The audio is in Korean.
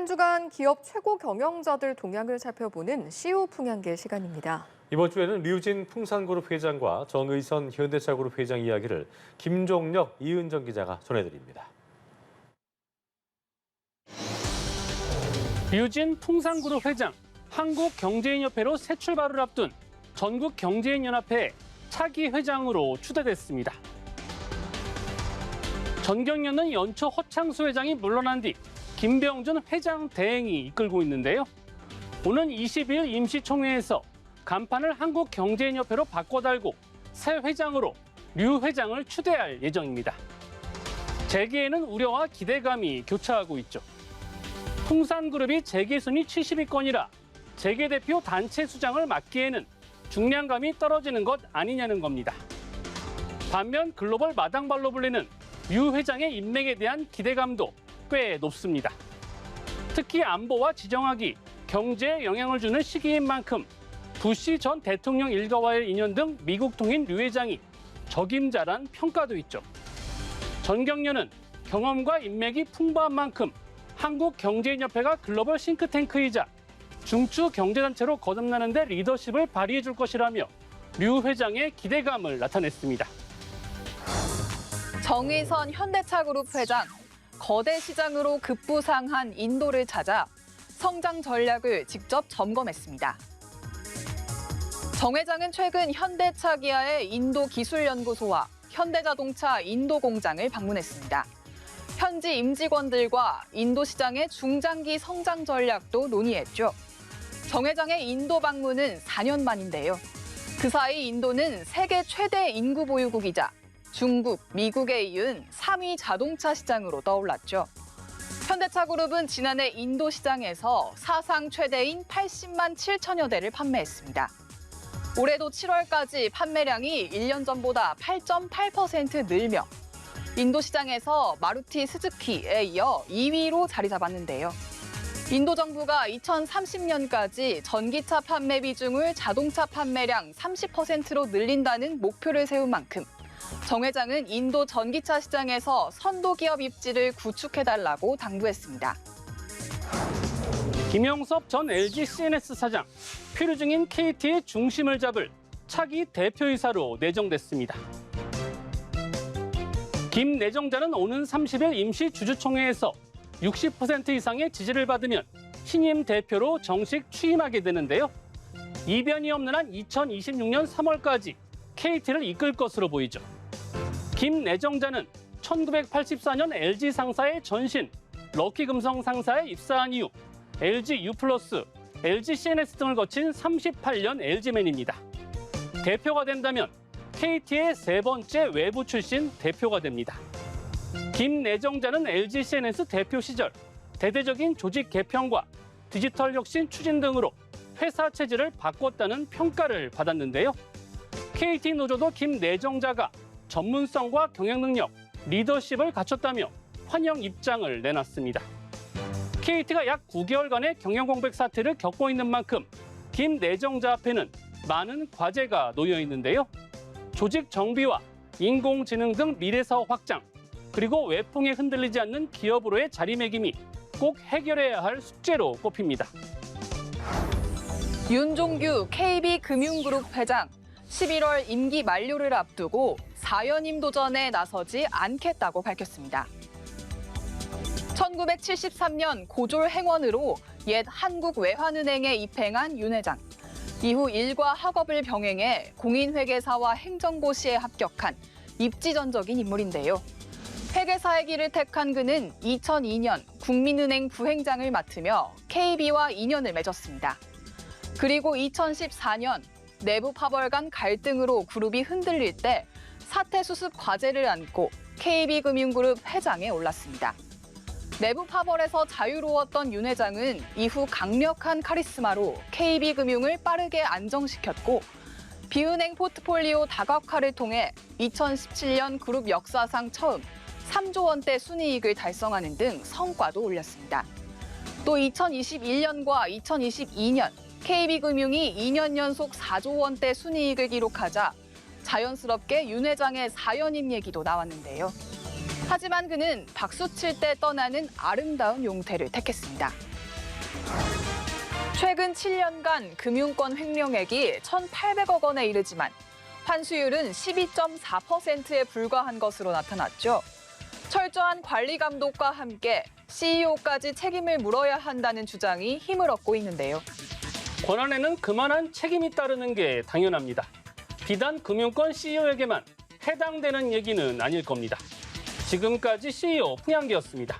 한 주간 기업 최고 경영자들 동향을 살펴보는 CEO 풍향계 시간입니다. 이번 주에는 류진 풍산그룹 회장과 정의선 현대차그룹 회장 이야기를 김종력, 이은정 기자가 전해드립니다. 류진 풍산그룹 회장, 한국경제인협회로 새 출발을 앞둔 전국경제인연합회 차기 회장으로 추대됐습니다. 전경련은 연초 허창수 회장이 물러난 뒤 김병준 회장 대행이 이끌고 있는데요. 오는 20일 임시총회에서 간판을 한국경제인협회로 바꿔달고 새 회장으로 류 회장을 추대할 예정입니다. 재계에는 우려와 기대감이 교차하고 있죠. 풍산그룹이 재계 순위 70위권이라 재계 대표 단체 수장을 맡기에는 중량감이 떨어지는 것 아니냐는 겁니다. 반면 글로벌 마당발로 불리는 류 회장의 인맥에 대한 기대감도 꽤 높습니다. 특히 안보와 지정학이 경제에 영향을 주는 시기인 만큼 부시 전 대통령 일가와의 인연 등 미국 통인 류 회장이 적임자란 평가도 있죠. 전경련은 경험과 인맥이 풍부한 만큼 한국경제인협회가 글로벌 싱크탱크이자 중추 경제단체로 거듭나는 데 리더십을 발휘해 줄 것이라며 류 회장의 기대감을 나타냈습니다. 정의선 현대차그룹 회장, 거대 시장으로 급부상한 인도를 찾아 성장 전략을 직접 점검했습니다. 정 회장은 최근 현대차 기아의 인도 기술연구소와 현대자동차 인도 공장을 방문했습니다. 현지 임직원들과 인도 시장의 중장기 성장 전략도 논의했죠. 정 회장의 인도 방문은 4년 만인데요. 그 사이 인도는 세계 최대 인구 보유국이자 중국, 미국에 이은 3위 자동차 시장으로 떠올랐죠. 현대차그룹은 지난해 인도 시장에서 사상 최대인 80만 7천여 대를 판매했습니다. 올해도 7월까지 판매량이 1년 전보다 8.8% 늘며 인도 시장에서 마루티 스즈키에 이어 2위로 자리 잡았는데요. 인도 정부가 2030년까지 전기차 판매 비중을 자동차 판매량 30%로 늘린다는 목표를 세운 만큼 정 회장은 인도 전기차 시장에서 선도 기업 입지를 구축해달라고 당부했습니다. 김영섭 전 LG CNS 사장, 필요 중인 KT의 중심을 잡을 차기 대표이사로 내정됐습니다. 김 내정자는 오는 30일 임시 주주총회에서 60% 이상의 지지를 받으면 신임 대표로 정식 취임하게 되는데요. 이변이 없는 한 2026년 3월까지 KT를 이끌 것으로 보이죠. 김 내정자는 1984년 LG 상사의 전신, 럭키금성 상사에 입사한 이후 LG U+, LG CNS 등을 거친 38년 LG맨입니다. 대표가 된다면 KT의 세 번째 외부 출신 대표가 됩니다. 김 내정자는 LG CNS 대표 시절 대대적인 조직 개편과 디지털 혁신 추진 등으로 회사 체질을 바꿨다는 평가를 받았는데요. KT 노조도 김 내정자가 전문성과 경영 능력, 리더십을 갖췄다며 환영 입장을 내놨습니다. KT가 약 9개월간의 경영 공백 사태를 겪고 있는 만큼 김 내정자 앞에는 많은 과제가 놓여 있는데요. 조직 정비와 인공지능 등 미래 사업 확장, 그리고 외풍에 흔들리지 않는 기업으로의 자리매김이 꼭 해결해야 할 숙제로 꼽힙니다. 윤종규 KB금융그룹 회장, 11월 임기 만료를 앞두고 4연임 도전에 나서지 않겠다고 밝혔습니다. 1973년 고졸 행원으로 옛 한국외환은행에 입행한 윤 회장. 이후 일과 학업을 병행해 공인회계사와 행정고시에 합격한 입지전적인 인물인데요. 회계사의 길을 택한 그는 2002년 국민은행 부행장을 맡으며 KB와 인연을 맺었습니다. 그리고 2014년 내부 파벌 간 갈등으로 그룹이 흔들릴 때 사태 수습 과제를 안고 KB금융그룹 회장에 올랐습니다. 내부 파벌에서 자유로웠던 윤 회장은 이후 강력한 카리스마로 KB금융을 빠르게 안정시켰고 비은행 포트폴리오 다각화를 통해 2017년 그룹 역사상 처음 3조 원대 순이익을 달성하는 등 성과도 올렸습니다. 또 2021년과 2022년 KB금융이 2년 연속 4조 원대 순이익을 기록하자 자연스럽게 윤 회장의 4연임 얘기도 나왔는데요. 하지만 그는 박수 칠 때 떠나는 아름다운 용태를 택했습니다. 최근 7년간 금융권 횡령액이 1,800억 원에 이르지만 환수율은 12.4%에 불과한 것으로 나타났죠. 철저한 관리 감독과 함께 CEO까지 책임을 물어야 한다는 주장이 힘을 얻고 있는데요. 권한에는 그만한 책임이 따르는 게 당연합니다. 비단 금융권 CEO에게만 해당되는 얘기는 아닐 겁니다. 지금까지 CEO 풍양기였습니다.